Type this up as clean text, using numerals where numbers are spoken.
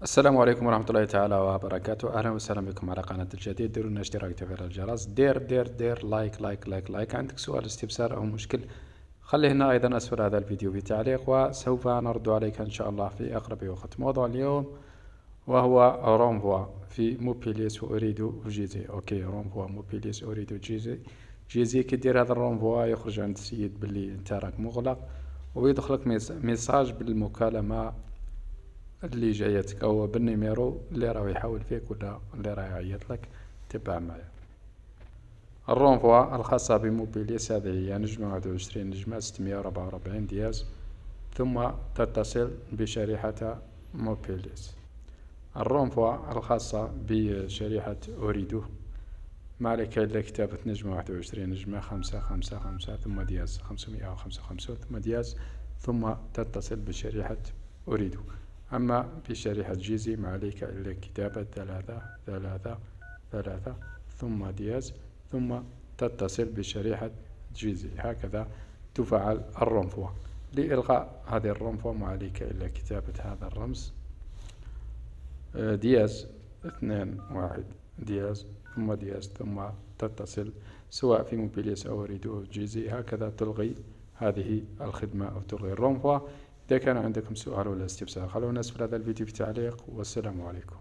السلام عليكم ورحمة الله تعالى وبركاته. أهلا وسهلا بكم على قناة الجديد. ديروا لنا اشتراك وتفعيل الجرس. دير لايك. عندك سؤال استفسار أو مشكل خليه هنا أيضا أسفل هذا الفيديو بتعليق، وسوف نرد عليك إن شاء الله في أقرب وقت. موضوع اليوم وهو رومفوا في موبيليس وأريد جيزي. أوكي، رومفوا موبيليس أريد جيزي كي دير هذا الرومفوا يخرج عند السيد باللي انت راك مغلق، ويدخلك ميساج بالمكالمة اللي جايتك او بالنيميرو اللي راه يحاول فيك ولا اللي راه يعيط لك. تبع معايا الرونفوا الخاصة بموبيليس. هذه هي نجمة 21 نجمة 644 دياز، ثم تتصل بشريحة موبيليس. الرونفوا الخاصة بشريحة أوريدو ما عليك إلا كتابة نجمة 21 نجمة 555 ثم دياز 555 ثم دياز، ثم تتصل بشريحة أوريدو. أما بشريحة جيزي ما عليك إلا كتابة 3 ثم دياز ثم تتصل بشريحة جيزي. هكذا تفعل الرونفوا. لإلغاء هذه الرونفوا ما عليك إلا كتابة هذا الرمز دياز 2 دياز ثم تتصل سواء في موبيليس أو أوريدو أو جيزي. هكذا تلغي هذه الخدمة أو تلغي الرونفوا. إذا كان عندكم سؤال ولا استفسار خلونا أسفل هذا الفيديو في تعليق، والسلام عليكم.